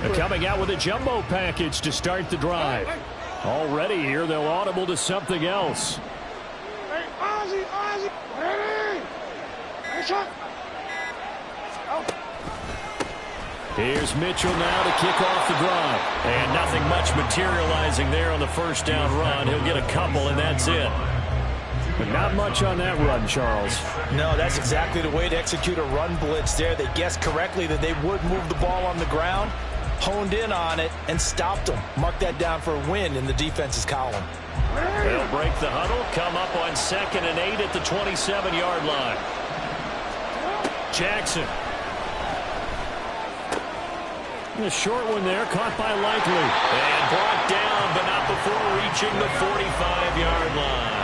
They're coming out with a jumbo package to start the drive. Already here, they'll audible to something else. Here's Mitchell now to kick off the drive. And nothing much materializing there on the first down run. He'll get a couple, and that's it. But not much on that run, Charles. No, that's exactly the way to execute a run blitz there. They guessed correctly that they would move the ball on the ground, honed in on it, and stopped them. Mark that down for a win in the defense's column. They'll break the huddle, come up on 2nd and 8 at the 27-yard line. Jackson. The short one there, caught by Likely. And brought down, but not before reaching the 45-yard line.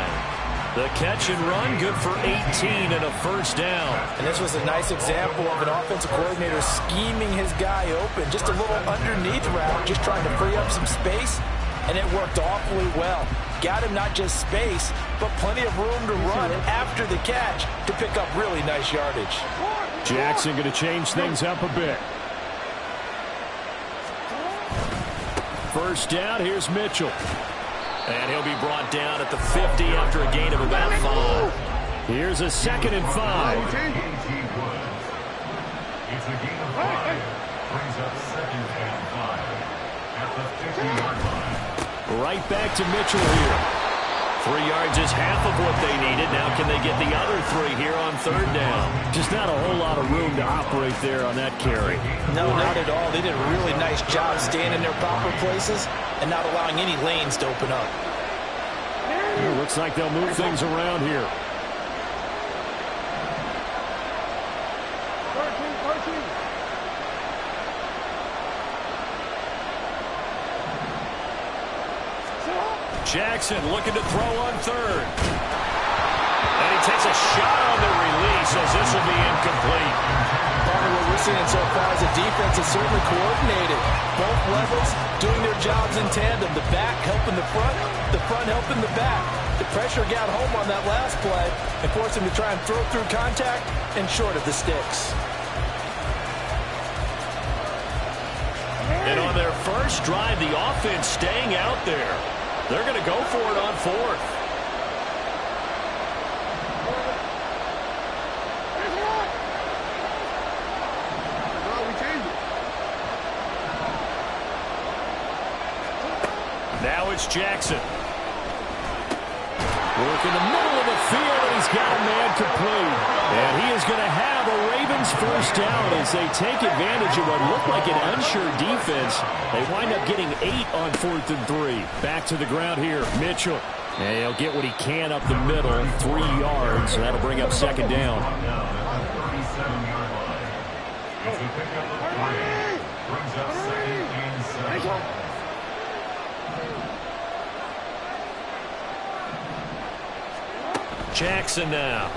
The catch and run, good for 18 and a first down. And this was a nice example of an offensive coordinator scheming his guy open. Just a little underneath route, just trying to free up some space, and it worked awfully well. Got him not just space, but plenty of room to run after the catch to pick up really nice yardage. Jackson going to change things up a bit. First down, here's Mitchell. And he'll be brought down at the 50 after a gain of about 5. Here's a 2nd and 5. It's a gain of 5. Brings up 2nd and 5 at the 50-yard line. Right back to Mitchell here. 3 yards is half of what they needed. Now can they get the other 3 here on 3rd down? Just not a whole lot of room to operate there on that carry. No, not at all. They did a really nice job staying in their proper places and not allowing any lanes to open up. It looks like they'll move things around here. Jackson looking to throw on 3rd. And he takes a shot on the release as this will be incomplete. Part of what we're seeing so far as a defense is certainly coordinated. Both levels doing their jobs in tandem. The back helping the front helping the back. The pressure got home on that last play and forced him to try and throw through contact and short of the sticks. And on their first drive, the offense staying out there. They're going to go for it on 4th. Now it's Jackson. Work in the middle of the field, and he's got a man complete. And he is going to have a Ravens first down as they take advantage of what looked like an unsure defense. They wind up getting 8 on 4th and 3. Back to the ground here, Mitchell. And he'll get what he can up the middle, 3 yards, and that'll bring up 2nd down. It's a pickup of 3. Brings up 2nd and 7. Jackson now.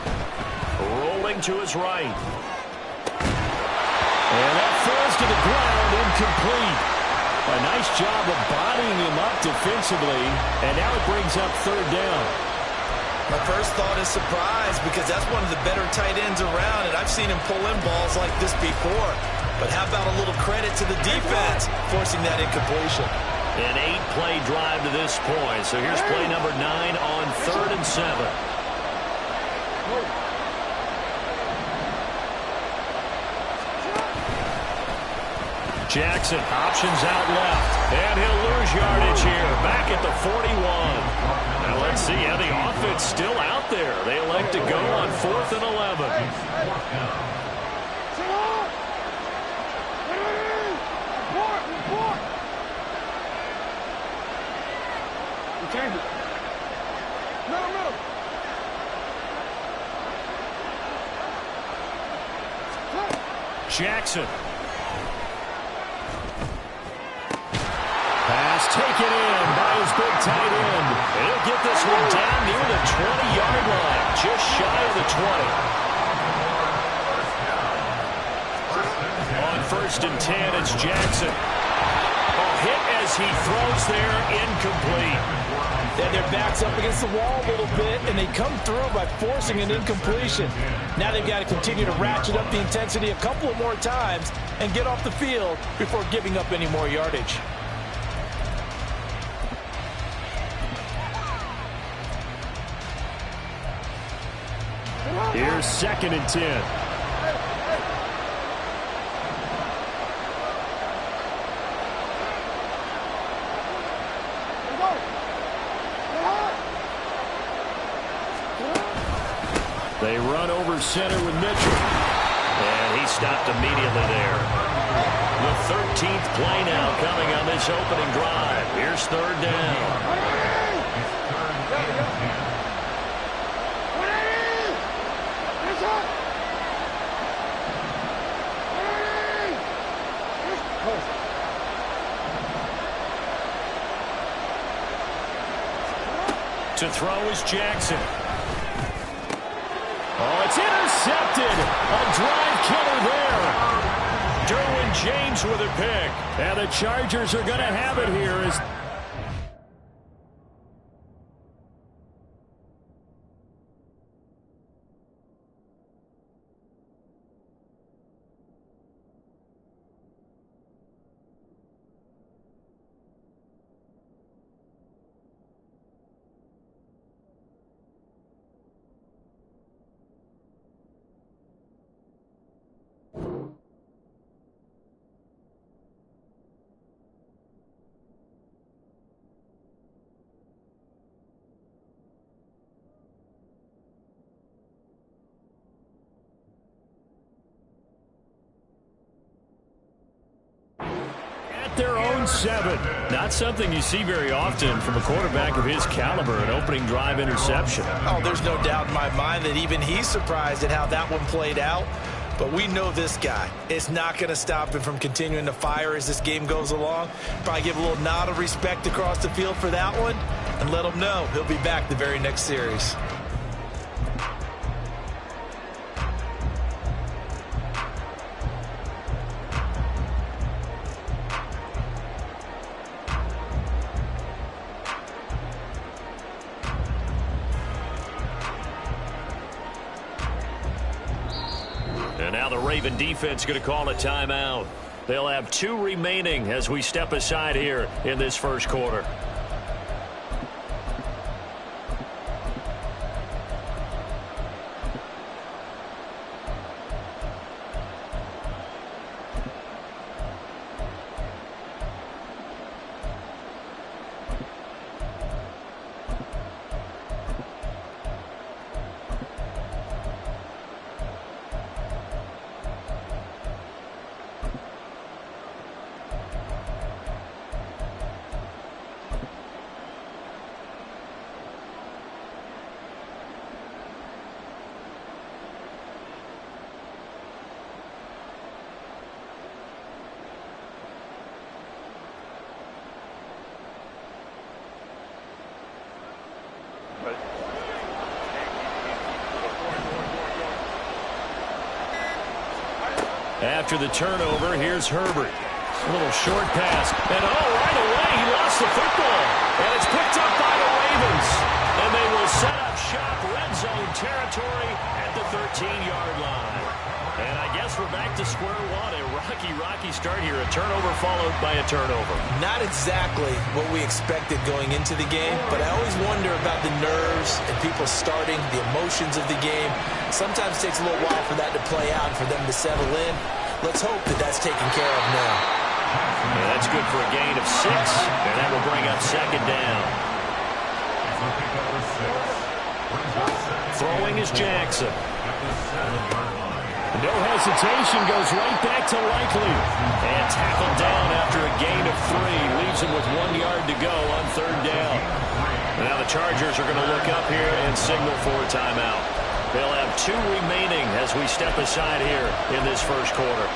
Rolling to his right. And that falls to the ground, incomplete. A nice job of bodying him up defensively. And now it brings up 3rd down. My first thought is surprise because that's one of the better tight ends around, and I've seen him pull in balls like this before. But how about a little credit to the defense forcing that incompletion? An 8-play drive to this point. So here's play number 9 on 3rd and 7. Jackson options out left, and he'll lose yardage here, back at the 41. Now let's see how the offense still out there. They elect to go on 4th and 11. Jackson. Pass taken in by his big tight end. He'll get this one down near the 20-yard line, just shy of the 20. On 1st and 10, it's Jackson. A hit as he throws there, incomplete. They had their backs up against the wall a little bit, and they come through by forcing an incompletion. Now they've got to continue to ratchet up the intensity a couple of more times and get off the field before giving up any more yardage. Here's 2nd and 10. They run over center with Mitchell. And he stopped immediately there. The 13th play now coming on this opening drive. Here's 3rd down. To throw is Jackson. Oh, it's intercepted. A drive killer there. Derwin James with a pick. And the Chargers are going to have it here as their own 7. Not something you see very often from a quarterback of his caliber, an opening drive interception. Oh, there's no doubt in my mind that even he's surprised at how that one played out. But we know this guy. It's not going to stop him from continuing to fire as this game goes along. Probably give a little nod of respect across the field for that one and let him know he'll be back the very next series. And now the Raven defense going to call a timeout. They'll have 2 remaining as we step aside here in this first quarter. After the turnover, here's Herbert. A little short pass. And right away, he lost the football. And it's picked up by the Ravens. And they will set up shop red zone territory at the 13-yard line. And I guess we're back to square one. A rocky start here. A turnover followed by a turnover. Not exactly what we expected going into the game, but I always wonder about the nerves and people starting, the emotions of the game. Sometimes it takes a little while for that to play out and for them to settle in. Let's hope that that's taken care of now. Yeah, that's good for a gain of 6, and that will bring up 2nd down. Throwing is Jackson. No hesitation, goes right back to Likely. And tackled down after a gain of 3. Leaves him with 1 yard to go on 3rd down. Now the Chargers are going to look up here and signal for a timeout. They'll have 2 remaining as we step aside here in this first quarter.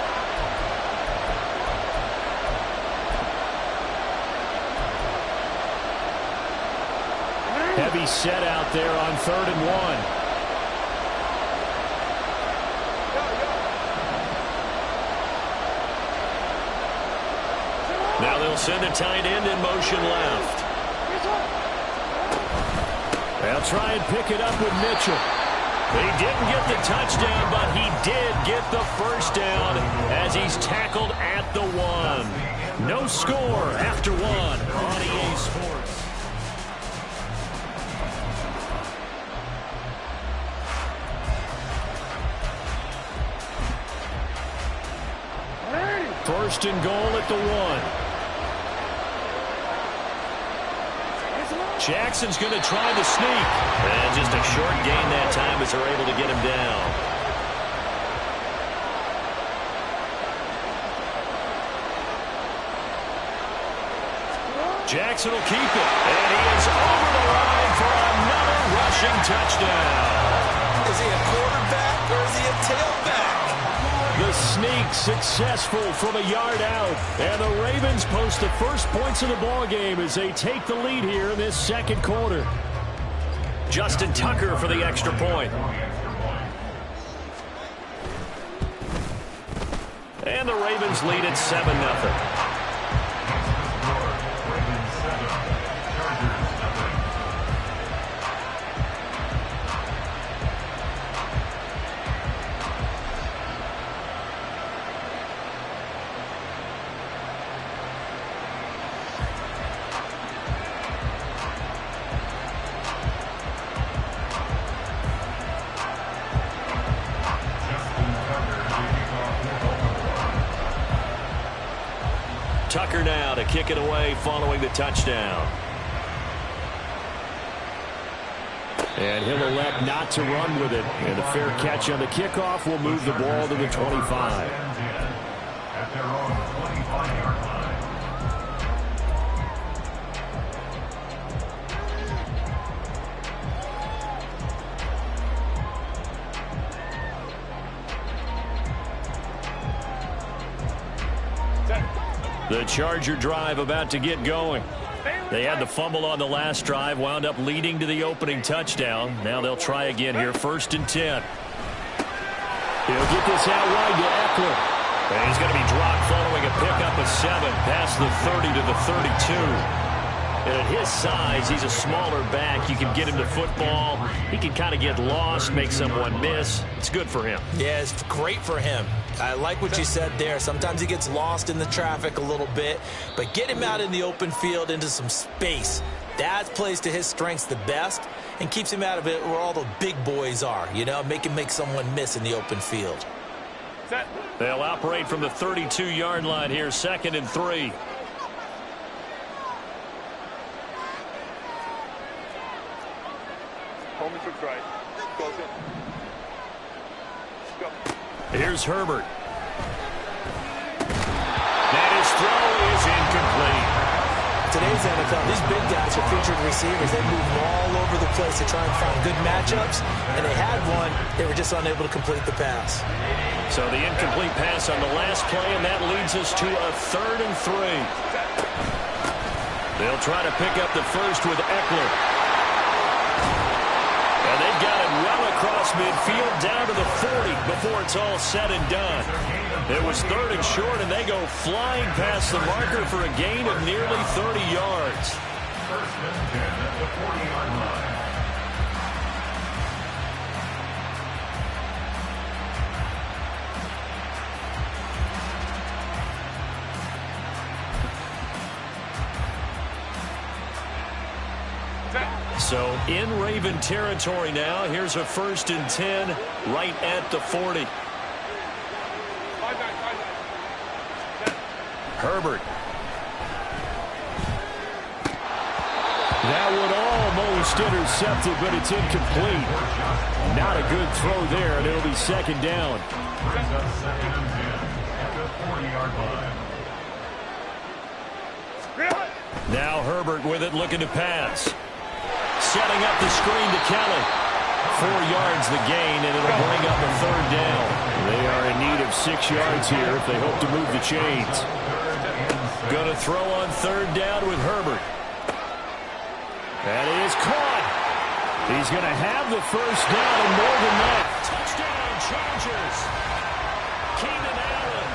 Heavy set out there on 3rd and 1. Now they'll send a tight end in motion left. They'll try and pick it up with Mitchell. He didn't get the touchdown, but he did get the first down as he's tackled at the 1. No score after 1 on EA Sports. First and goal at the 1. Jackson's going to try the sneak. And just a short gain that time as they're able to get him down. Jackson will keep it. And he is over the line for another rushing touchdown. Is he a quarterback or is he a tailback? The sneak successful from a yard out. And the Ravens post the first points of the ballgame as they take the lead here in this second quarter. Justin Tucker for the extra point. And the Ravens lead at 7-0. Tucker now to kick it away following the touchdown. And he'll elect not to run with it. And a fair catch on the kickoff will move the ball to the 25. At their own 25-yard line. The Charger drive about to get going. They had the fumble on the last drive, wound up leading to the opening touchdown. Now they'll try again here, 1st and 10. He'll get this out wide to Eckler. And he's going to be dropped following a pickup of 7 past the 30 to the 32. And at his size, he's a smaller back. You can get him to football. He can kind of get lost, make someone miss. It's good for him. Yeah, it's great for him. I like what you said there. Sometimes he gets lost in the traffic a little bit, but get him out in the open field into some space. That plays to his strengths the best and keeps him out of it where all the big boys are, you know, make someone miss in the open field. They'll operate from the 32-yard line here, 2nd and 3. Here's Herbert. And his throw is incomplete. Today's NFL, these big guys are featured receivers. They move all over the place to try and find good matchups, and they had one. They were just unable to complete the pass. So the incomplete pass on the last play, and that leads us to a 3rd and 3. They'll try to pick up the first with Eckler. And they've got it well across midfield down to the 40 before it's all said and done. It was 3rd and short, and they go flying past the marker for a gain of nearly 30 yards. 1st and 10 at the 40-yard line. So in Raven territory now. Here's a 1st and 10 right at the 40. Herbert. That would almost intercept it, but it's incomplete. Not a good throw there, and it'll be 2nd down. Brings up 2nd and 10 at the 40-yard line. Now Herbert with it, looking to pass. Setting up the screen to Kelly. 4 yards the gain, and it'll bring up a 3rd down. They are in need of 6 yards here if they hope to move the chains. Going to throw on 3rd down with Herbert. And he is caught. He's going to have the first down and more than that. Touchdown, Chargers. Keenan Allen,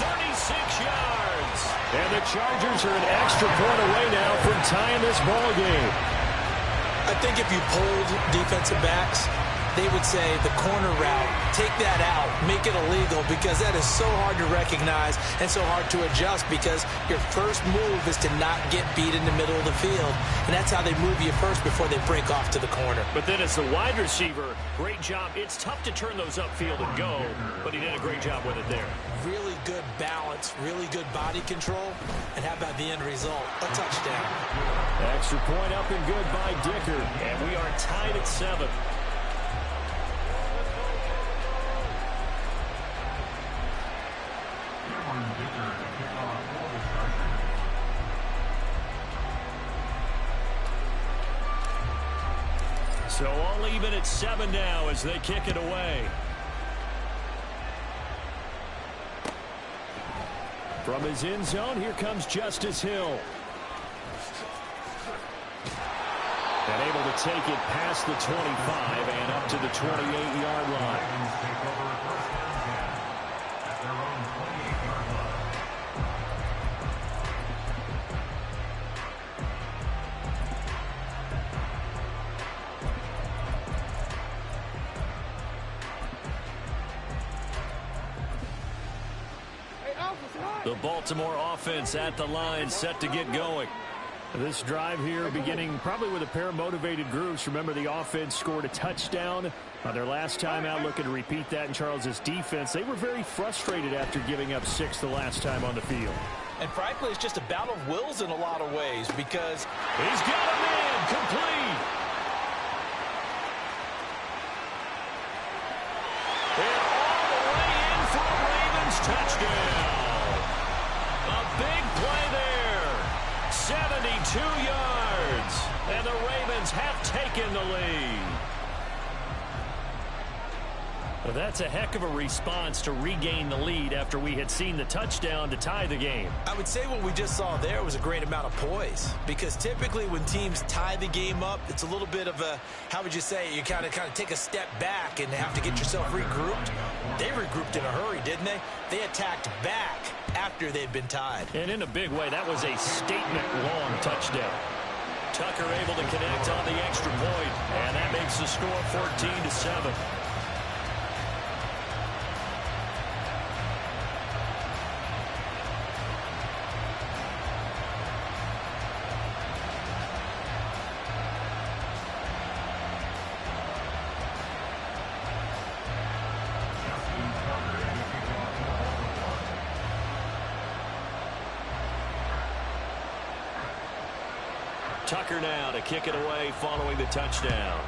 36 yards. And the Chargers are an extra point away now from tying this ball game. I think if you polled defensive backs, they would say the corner route, take that out, make it illegal, because that is so hard to recognize and so hard to adjust, because your first move is to not get beat in the middle of the field. And that's how they move you first before they break off to the corner. But then as the wide receiver, great job. It's tough to turn those upfield and go, but he did a great job with it there. Really good balance, really good body control. And how about the end result? A touchdown. Extra point up and good by Dicker. And we are tied at 7. So all even at 7 now as they kick it away. From his end zone, here comes Justice Hill. And able to take it past the 25 and up to the 28-yard line. The Baltimore offense at the line, set to get going. This drive here beginning probably with a pair of motivated groups. Remember, the offense scored a touchdown on their last time out, looking to repeat that in Charles's defense. They were very frustrated after giving up 6 the last time on the field. And frankly, it's just a battle of wills in a lot of ways, because he's got a man complete. And all the way in for a Ravens touchdown. A big play there. 72 yards. And the Ravens have taken the lead. Well, that's a heck of a response to regain the lead after we had seen the touchdown to tie the game. I would say what we just saw there was a great amount of poise, because typically when teams tie the game up, it's a little bit of a, how would you say, you kind of take a step back and have to get yourself regrouped. They regrouped in a hurry, didn't they? They attacked back after they'd been tied. And in a big way, that was a statement-long touchdown. Tucker able to connect on the extra point, and that makes the score 14-7. Tucker now to kick it away following the touchdown.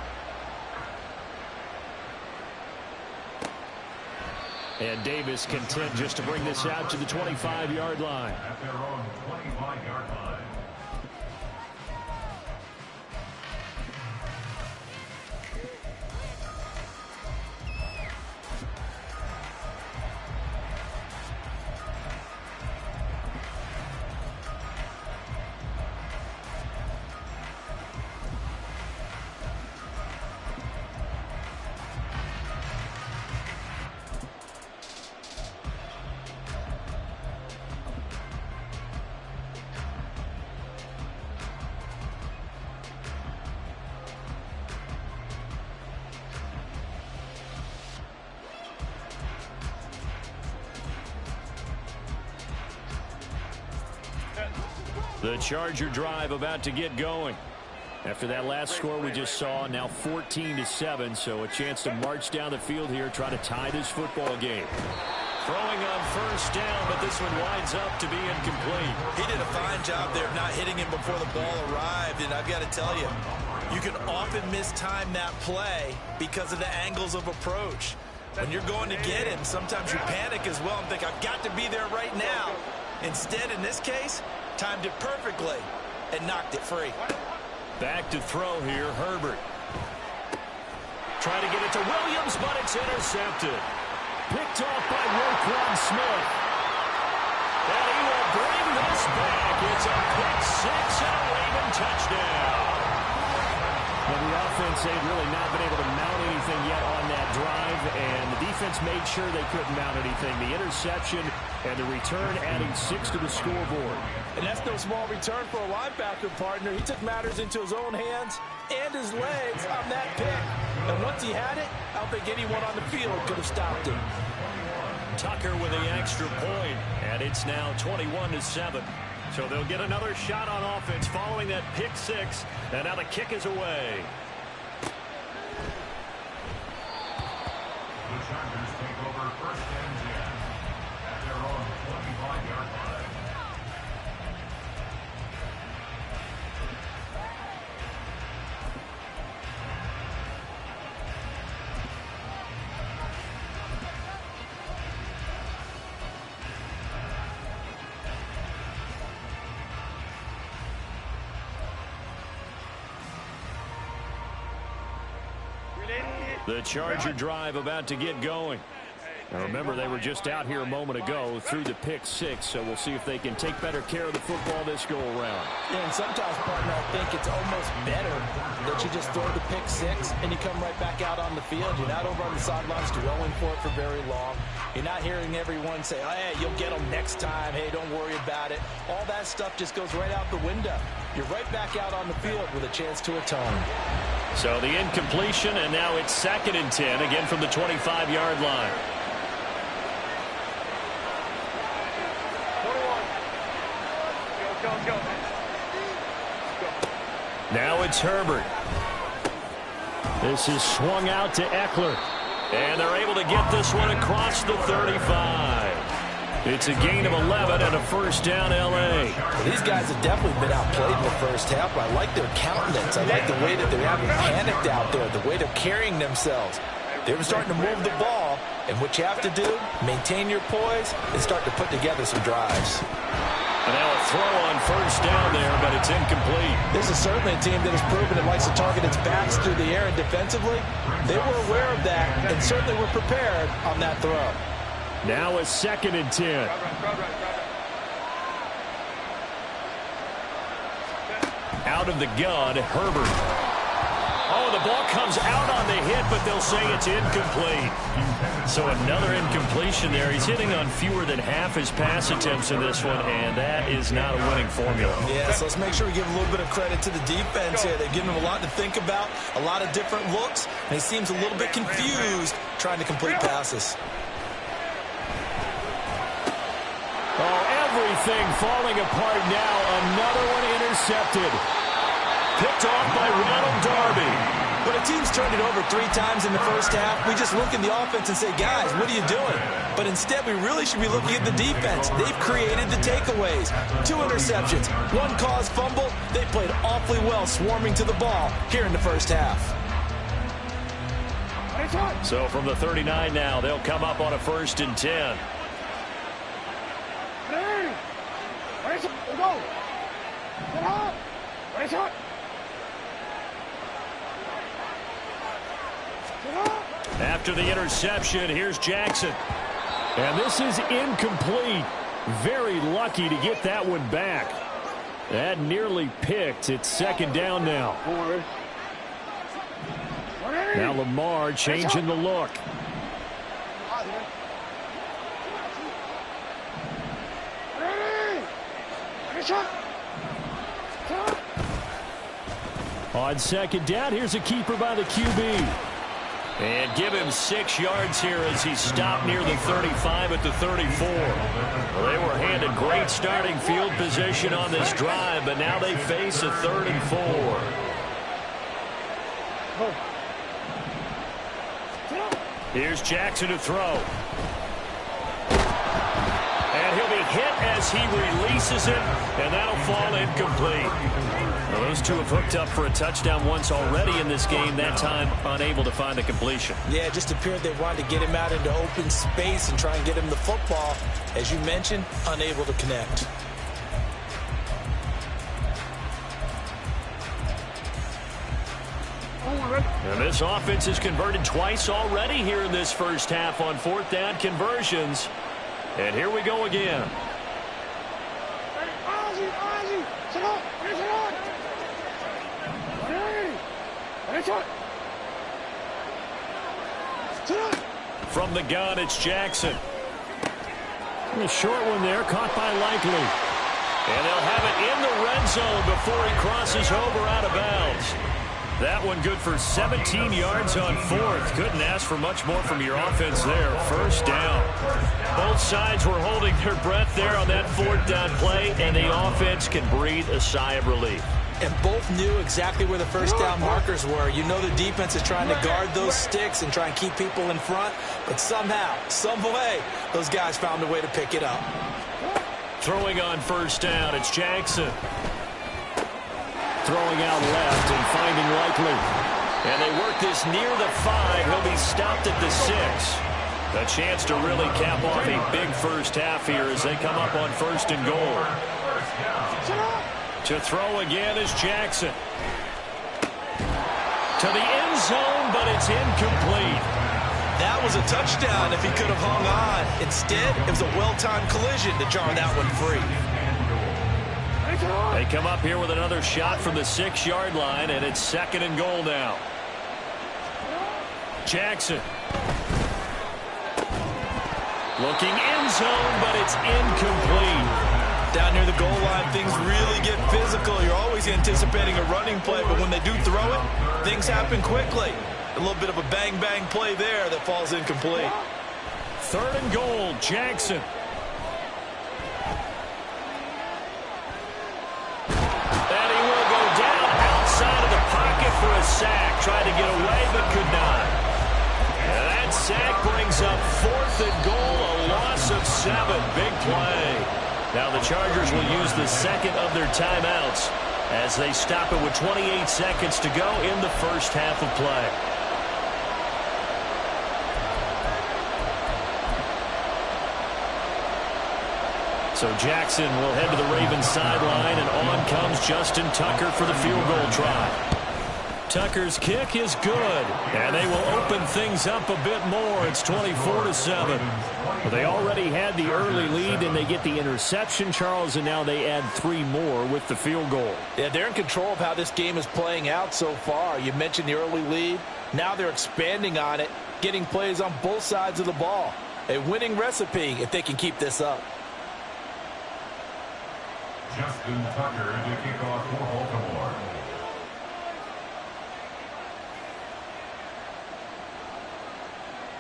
And Davis content just to bring this out to the 25-yard line. At their own 25-yard line. The Charger drive about to get going. After that last score we just saw, now 14-7, so a chance to march down the field here, try to tie this football game. Throwing on first down, but this one winds up to be incomplete. He did a fine job there of not hitting him before the ball arrived, and I've got to tell you, you can often mistime that play because of the angles of approach. When you're going to get him, sometimes you panic as well and think, I've got to be there right now. Instead, in this case, timed it perfectly and knocked it free. Back to throw here, Herbert. Trying to get it to Williams, but it's intercepted. Picked off by Roquan Smith. And he will bring this back. It's a pick six and a Raven touchdown. Well, the offense, they've really not been able to mount anything anything yet on that drive, and the defense made sure they couldn't mount anything. The interception and the return adding 6 to the scoreboard. And that's no small return for a linebacker partner. He took matters into his own hands and his legs on that pick. And once he had it, I don't think anyone on the field could have stopped him. Tucker with the extra point, and it's now 21-7. So they'll get another shot on offense following that pick 6, and now the kick is away. The Chargers take over first and 10 at their own 25-yard line. The Charger drive about to get going. Now remember, they were just out here a moment ago through the pick 6, so we'll see if they can take better care of the football this go-around. Yeah, and sometimes, partner, I think it's almost better that you just throw the pick 6 and you come right back out on the field. You're not over on the sidelines dwelling for it for very long. You're not hearing everyone say, oh, hey, you'll get them next time. Hey, don't worry about it. All that stuff just goes right out the window. You're right back out on the field with a chance to atone. So the incompletion, and now it's 2nd and 10, again from the 25-yard line. 21. Go. Now it's Herbert. This is swung out to Eckler. And they're able to get this one across the 35. It's a gain of 11 and a first down, L.A. Well, these guys have definitely been outplayed in the first half, but I like their countenance. I like the way that they haven't panicked out there, the way they're carrying themselves. They're starting to move the ball, and what you have to do, maintain your poise and start to put together some drives. And now a throw on first down there, but it's incomplete. This is certainly a team that has proven it likes to target its backs through the air and defensively. They were aware of that and certainly were prepared on that throw. Now a 2nd and 10. Out of the gun, Herbert. Oh, the ball comes out on the hit, but they'll say it's incomplete. So another incompletion there. He's hitting on fewer than half his pass attempts in this one, and that is not a winning formula. Yeah, so let's make sure we give a little bit of credit to the defense here. They've given him a lot to think about, a lot of different looks, and he seems a little bit confused trying to complete passes. Oh, everything falling apart now. Another one intercepted. Picked off by Ronald Darby. When a team's turned it over 3 times in the first half, we just look at the offense and say, guys, what are you doing? But instead, we really should be looking at the defense. They've created the takeaways. 2 interceptions, 1 caused fumble. They played awfully well swarming to the ball here in the first half. So from the 39 now, they'll come up on a 1st and 10. After the interception, here's Jackson. And this is incomplete. Very lucky to get that one back. That nearly picked. It's 2nd down now. Now Lamar changing the look. On 2nd down, here's a keeper by the QB. And give him 6 yards here as he stopped near the 35 at the 34. Well, they were handed great starting field position on this drive, but now they face a 3rd and 4. Here's Jackson to throw. And he'll be hit as he releases it, and that'll fall incomplete. Well, those two have hooked up for a touchdown once already in this game, that time unable to find the completion. Yeah, it just appeared they wanted to get him out into open space and try and get him the football. As you mentioned, unable to connect. And this offense has converted twice already here in this first half on 4th down conversions. And here we go again. From the gun, it's Jackson. A short one there, caught by Likely. And they'll have it in the red zone before he crosses over out of bounds. That one good for 17 yards on fourth. Couldn't ask for much more from your offense there. First down. Both sides were holding their breath there on that fourth down play, and the offense can breathe a sigh of relief. And both knew exactly where the first down markers were. You know the defense is trying to guard those sticks and try and keep people in front, but somehow, some way, those guys found a way to pick it up. Throwing on first down, it's Jackson. Throwing out left and finding Likely. And they work this near the 5. He'll be stopped at the 6. A chance to really cap off a big first half here as they come up on first and goal. To throw again is Jackson. To the end zone, but it's incomplete. That was a touchdown if he could have hung on. Instead, it was a well-timed collision to jar that one free. They come up here with another shot from the 6-yard line, and it's second and goal now. Jackson. Looking end zone, but it's incomplete. Down near the goal line, things really get physical. You're always anticipating a running play, but when they do throw it, things happen quickly. A little bit of a bang-bang play there that falls incomplete. Third and goal, Jackson. And he will go down outside of the pocket for a sack. Tried to get away, but could not. And that sack brings up fourth and goal, a loss of 7. Big play. Now the Chargers will use the second of their timeouts as they stop it with 28 seconds to go in the first half of play. So Jackson will head to the Ravens sideline, and on comes Justin Tucker for the field goal try. Tucker's kick is good, and they will open things up a bit more. It's 24-7. Well, they already had the early lead, and they get the interception, Charles, and now they add 3 more with the field goal. Yeah, they're in control of how this game is playing out so far. You mentioned the early lead. Now they're expanding on it, getting plays on both sides of the ball. A winning recipe if they can keep this up. Justin Tucker to kick off for Baltimore.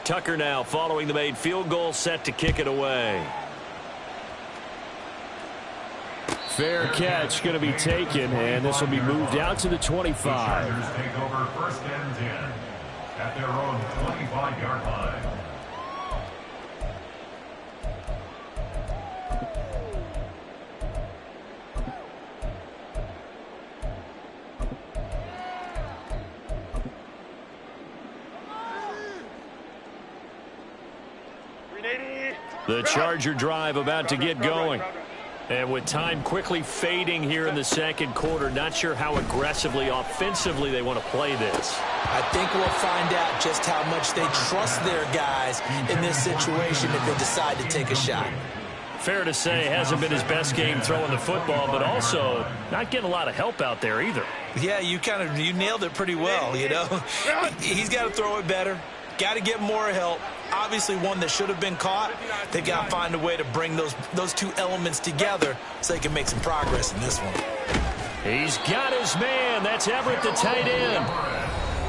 Tucker now following the made field goal, set to kick it away. Fair catch going to be taken, and this will be moved out to the 25. The Chargers take over first and 10 at their own 25-yard line. The Charger drive about to get going. And with time quickly fading here in the second quarter, not sure how aggressively, offensively they want to play this. I think we'll find out just how much they trust their guys in this situation if they decide to take a shot. Fair to say, hasn't been his best game throwing the football, but also not getting a lot of help out there either. Yeah, you nailed it pretty well, you know. He's got to throw it better. Got to get more help. Obviously one that should have been caught. They've got to find a way to bring those two elements together so they can make some progress in this one. He's got his man. That's Everett, the tight end.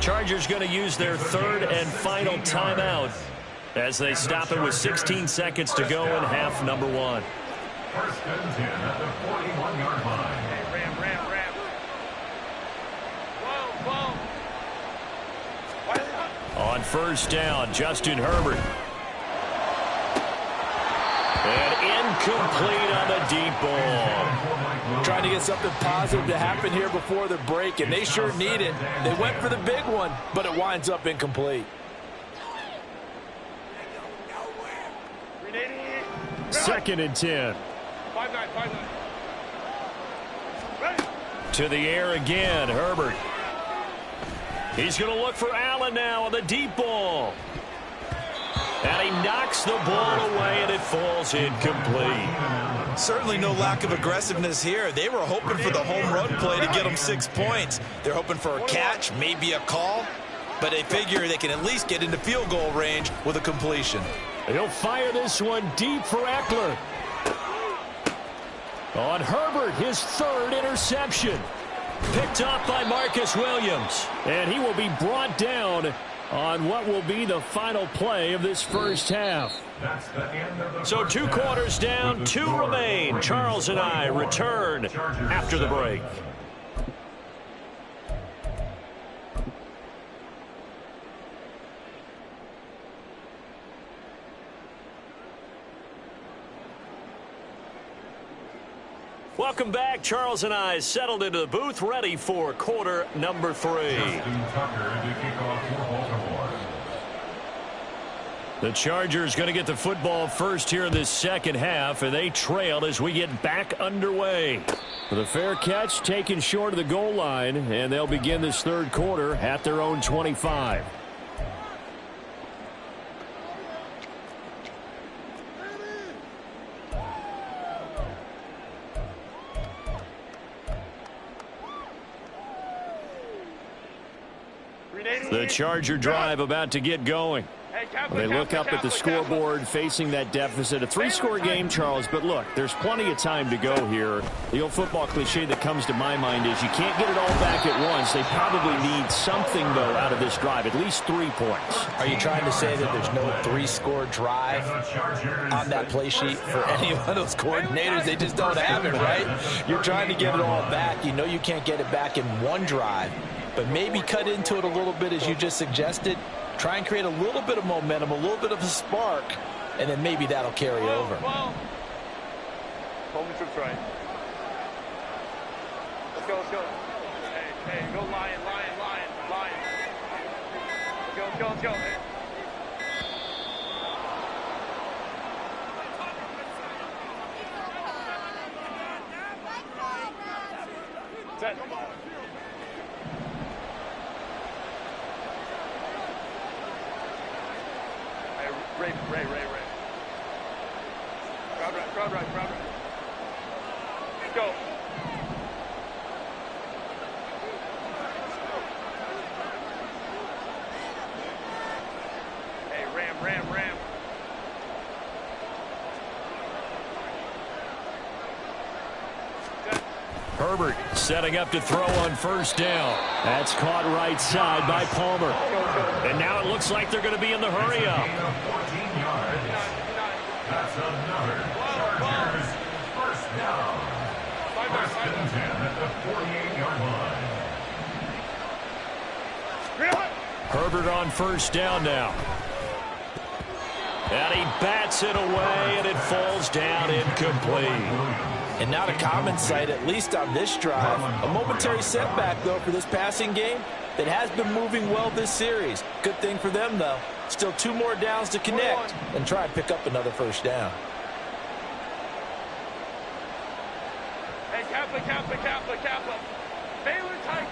Chargers going to use their third and final timeout as they stop it with 16 seconds to go in half number 1. First and 10 at the 41-yard line. Ram. Whoa. On first down, Justin Herbert. And incomplete on the deep ball. Trying to get something positive to happen here before the break, and they sure need it. They went for the big one, but it winds up incomplete. Second and 10. 5-9. To the air again, Herbert. He's going to look for Allen now on the deep ball. And he knocks the ball away, and it falls incomplete. Certainly no lack of aggressiveness here. They were hoping for the home run play to get them 6 points. They're hoping for a catch, maybe a call. but they figure they can at least get into field goal range with a completion. He'll fire this one deep for Eckler. On Herbert, his third interception. Picked up by Marcus Williams. And he will be brought down on what will be the final play of this first half. So 2 quarters down, 2 remain. Charles and I return after the break. Welcome back. Charles and I settled into the booth, ready for quarter number 3. The Chargers going to get the football first here in this second half, and they trail as we get back underway. With a fair catch taken short of the goal line, and they'll begin this third quarter at their own 25. The Charger drive about to get going. They look up at the scoreboard facing that deficit. A 3-score game, Charles, but look, there's plenty of time to go here. The old football cliche that comes to my mind is you can't get it all back at once. They probably need something, though, out of this drive, at least 3 points. Are you trying to say that there's no 3-score drive on that play sheet for any of those coordinators? They just don't have it, right? You're trying to get it all back. You know you can't get it back in one drive, but maybe cut into it a little bit as you just suggested. Try and create a little bit of momentum, a little bit of a spark, and then maybe that'll carry over. Hold me trips right. Let's go, let's go. Hey, go lion. Let's go. Hey. Set. Ray. Crowd right. Let's go. Hey, ram. Herbert setting up to throw on first down. That's caught right side by Palmer. And now it looks like they're going to be in the hurry up. That's another Chargers first down. First and 10 at the 48-yard line. Herbert on first down now. And he bats it away, and it falls down incomplete. And not a common sight, at least on this drive. A momentary setback, though, for this passing game that has been moving well this series. Good thing for them, though. Still 2 more downs to connect and try and pick up another first down. Hey, Kappa. Baylor Tiger.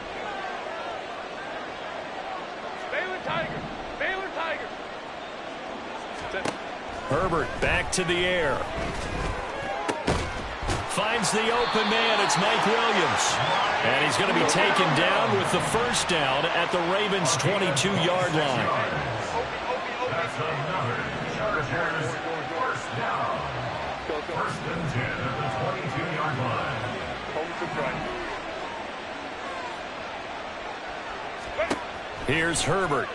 Herbert back to the air. Finds the open man. It's Mike Williams. And he's going to be taken down with the first down at the Ravens' 22-yard line. That's another Chargers first down. First and 10 at the 22-yard line. Here's Herbert.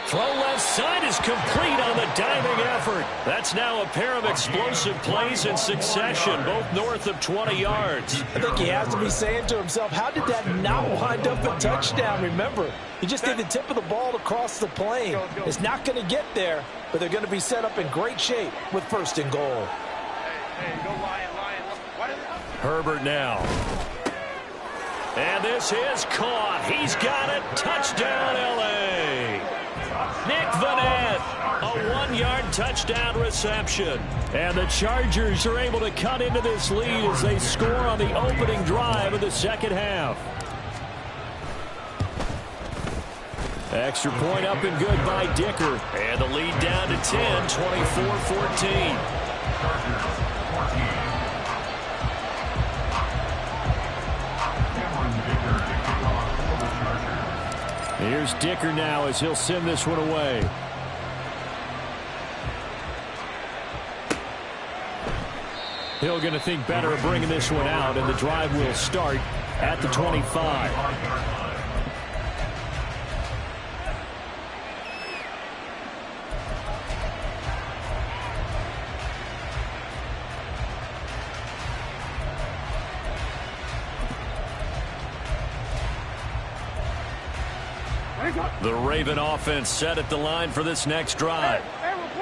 Throw left side is complete on the diving effort. That's now a pair of explosive plays in succession, both north of 20 yards. I think he has to be saying to himself, how did that not wind up a touchdown? Remember, he just did the tip of the ball across the plane. It's not going to get there, but they're going to be set up in great shape with first and goal. Hey, go Lion. Herbert now. And this is caught. He's got it. Touchdown, L.A. Nick Vanette, a 1-yard touchdown reception. And the Chargers are able to cut into this lead as they score on the opening drive of the second half. Extra point up and good by Dicker. And the lead down to 10, 24-14. Here's Dicker now as he'll send this one away. Hill going to think better of bringing this one out, and the drive will start at the 25. The Raven offense set at the line for this next drive.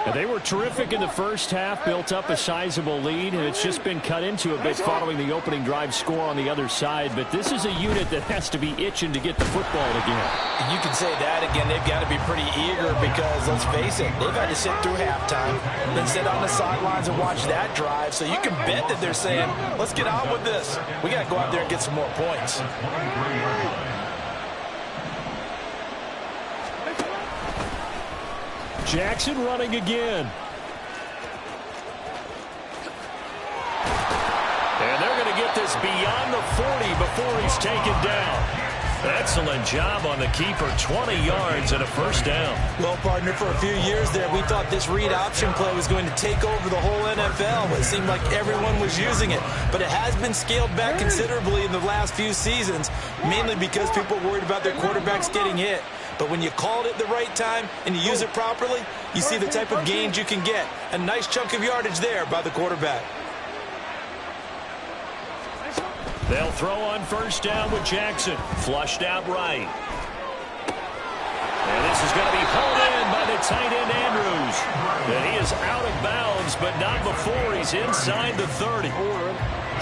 And they were terrific in the first half, built up a sizable lead, and it's just been cut into a bit following the opening drive score on the other side. But this is a unit that has to be itching to get the football again. And you can say that again. They've got to be pretty eager because, let's face it, they've had to sit through halftime, then sit on the sidelines and watch that drive. So you can bet that they're saying, let's get on with this. We got to go out there and get some more points. Jackson running again. And they're going to get this beyond the 40 before he's taken down. Excellent job on the keeper. 20 yards and a first down. Well, partner, for a few years there, we thought this read option play was going to take over the whole NFL. It seemed like everyone was using it. But it has been scaled back considerably in the last few seasons, mainly because people were worried about their quarterbacks getting hit. But when you call it at the right time and you use it properly, you see the type of gains you can get. A nice chunk of yardage there by the quarterback. They'll throw on first down with Jackson. Flushed out right. And this is going to be pulled in by the tight end Andrews. And he is out of bounds, but not before he's inside the 30.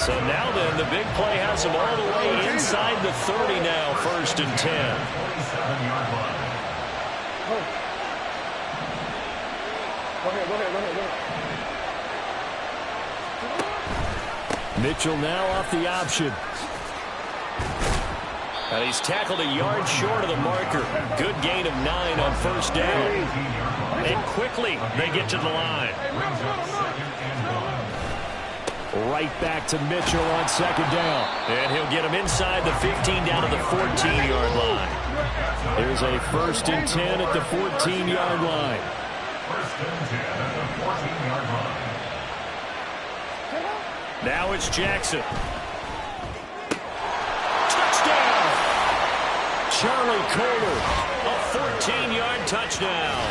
So now then, the big play has him all the way inside the 30 now, 1st and 10. Mitchell now off the option. And he's tackled a yard short of the marker. Good gain of 9 on first down. And quickly they get to the line. Right back to Mitchell on second down. And he'll get him inside the 15 down to the 14-yard line. There's a 1st and 10 at the 14-yard line. 1st and 10 at the 14-yard line. Now it's Jackson. Touchdown! Charlie Kohler, a 14-yard touchdown.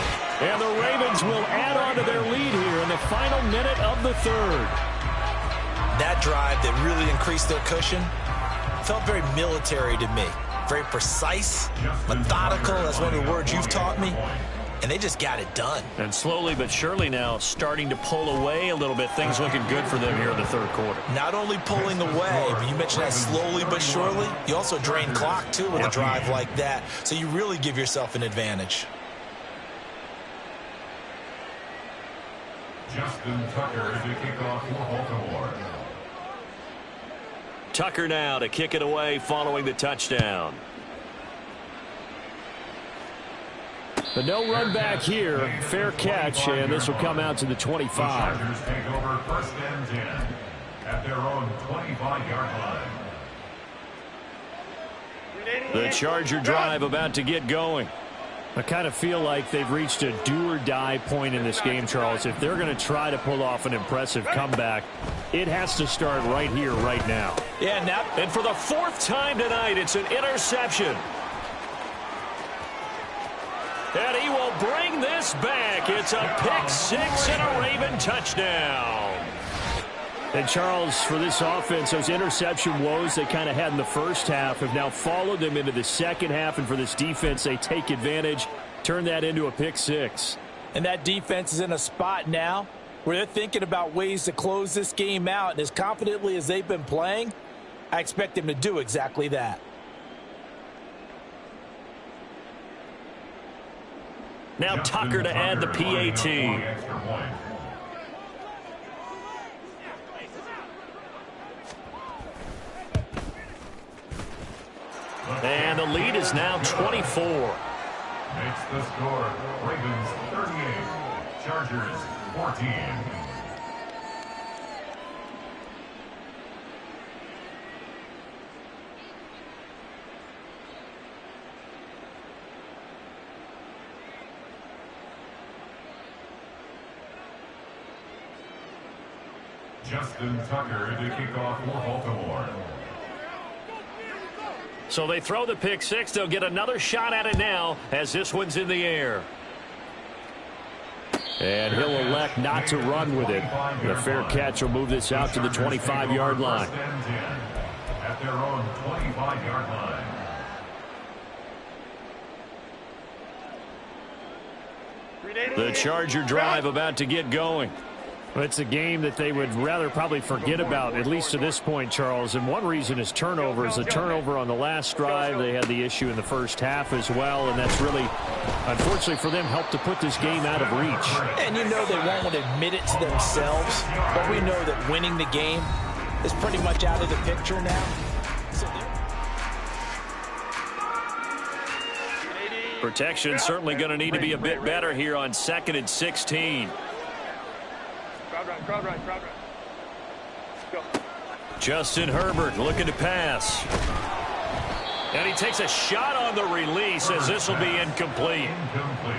And the Ravens will add on to their lead here in the final minute of the 3rd. That drive that really increased their cushion felt very military to me. Very precise, methodical, that's one of the words you've taught me. And they just got it done. And slowly but surely now starting to pull away a little bit. Things looking good for them here in the 3rd quarter. Not only pulling away, but you mentioned that slowly but surely. You also drain clock, too, with a drive like that. So you really give yourself an advantage. Justin Tucker to kick off for Baltimore. Tucker now to kick it away following the touchdown. But no run back here. Fair catch, and this will come out to the 25. The Chargers take over 1st and 10 at their own 25-yard line. The Charger drive about to get going. I kind of feel like they've reached a do-or-die point in this game, Charles. If they're going to try to pull off an impressive comeback, it has to start right here, right now. Yeah, now, and for the 4th time tonight, it's an interception. And he will bring this back. It's a pick 6 and a Raven touchdown. And, Charles, for this offense, those interception woes they kind of had in the first half have now followed them into the second half. And for this defense, they take advantage, turn that into a pick 6. And that defense is in a spot now where they're thinking about ways to close this game out. And as confidently as they've been playing, I expect them to do exactly that. Now Tucker to add the PAT. And the lead is now 24. Makes the score Ravens 38, Chargers 14. Justin Tucker to kick off for Baltimore. So they throw the pick six. They'll get another shot at it now as this one's in the air. And he'll elect not to run with it. The fair catch will move this out to the 25-yard line. At their own 25-yard line. The Charger drive about to get going. It's a game that they would rather probably forget about, at least to this point, Charles. And one reason is turnovers. The turnover on the last drive, they had the issue in the first half as well. And that's really, unfortunately for them, helped to put this game out of reach. And you know they won't admit it to themselves, but we know that winning the game is pretty much out of the picture now. Protection certainly going to need to be a bit better here on 2nd and 16. Crowd right. Go. Justin Herbert looking to pass. And he takes a shot on the release as this will be incomplete.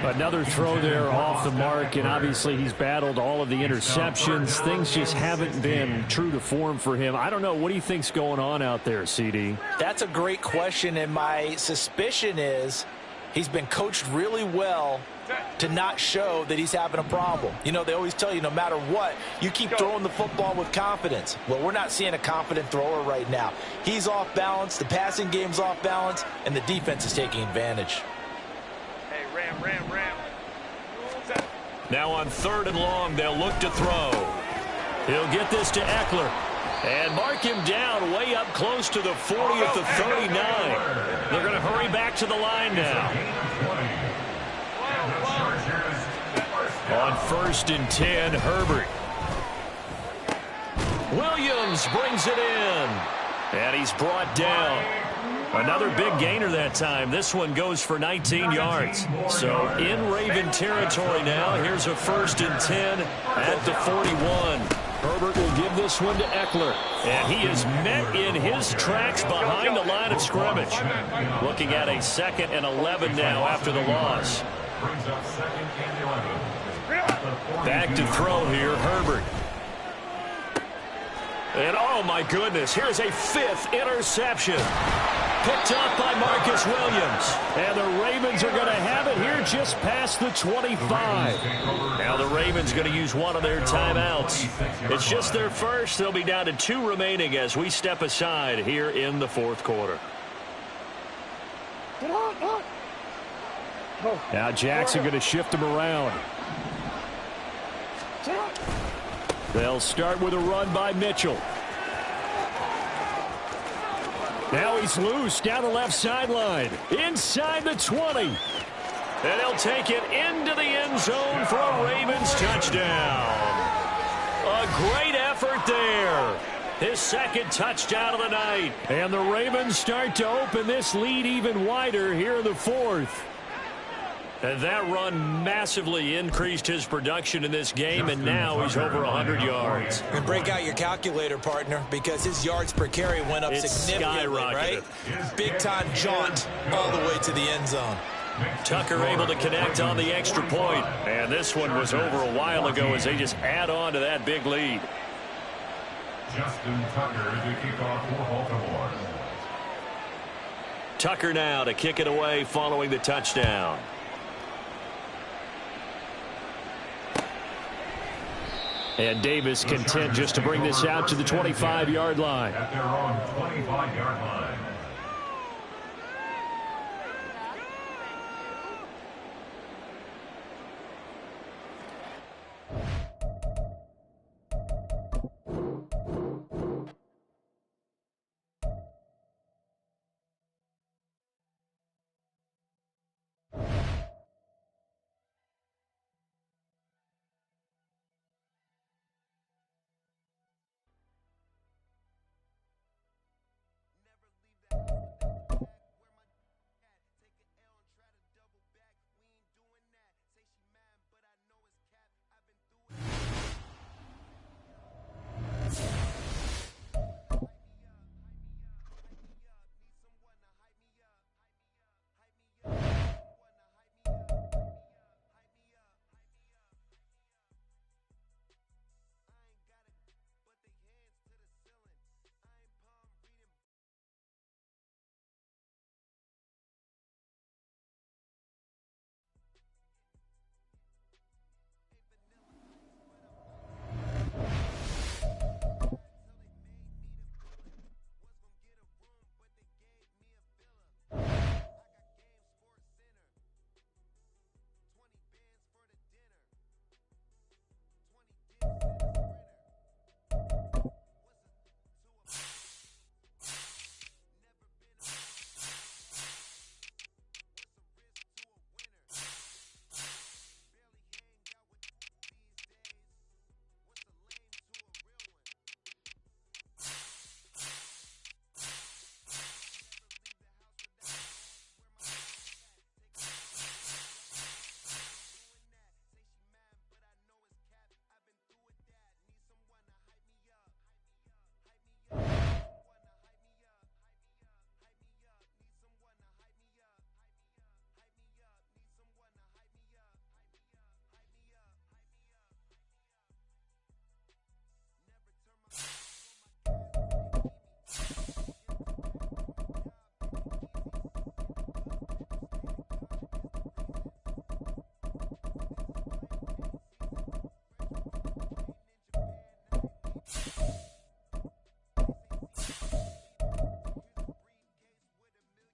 Another throw there off the mark, and obviously he's battled all of the interceptions. Things just haven't been true to form for him. I don't know. What do you think's going on out there, CD? That's a great question, and my suspicion is he's been coached really well to not show that he's having a problem. You know, they always tell you no matter what, you keep throwing the football with confidence. Well, we're not seeing a confident thrower right now. He's off balance, the passing game's off balance, and the defense is taking advantage. Hey, ram. Now on 3rd and long, they'll look to throw. He'll get this to Eckler. And mark him down way up close to the 40 at the 39. They're going to hurry back to the line now. On 1st and 10, Herbert. Williams brings it in. And he's brought down. Another big gainer that time. This one goes for 19 yards. So in Raven territory now. Here's a 1st and 10 at the 41. Herbert will give this one to Eckler. And he is met in his tracks behind the line of scrimmage. Looking at a 2nd and 11 now after the loss. Back to throw here, Herbert. And oh my goodness, here's a 5th interception. Picked up by Marcus Williams. And the Ravens are going to have it here just past the 25. Now the Ravens going to use one of their timeouts. It's just their first. They'll be down to 2 remaining as we step aside here in the 4th quarter. Now Jackson going to shift him around. They'll start with a run by Mitchell. Now he's loose down the left sideline. Inside the 20. And he'll take it into the end zone for a Ravens touchdown. A great effort there. His 2nd touchdown of the night. And the Ravens start to open this lead even wider here in the 4th. And that run massively increased his production in this game, and now he's over 100 yards. And break out your calculator, partner, because his yards per carry went up significantly, right? Big-time jaunt all the way to the end zone. Tucker able to connect on the extra point. And this one was over a while ago as they just add on to that big lead. Justin Tucker to kick off for Baltimore. Tucker now to kick it away following the touchdown. And Davis content just to bring this out to the 25-yard line. At their own 25-yard line.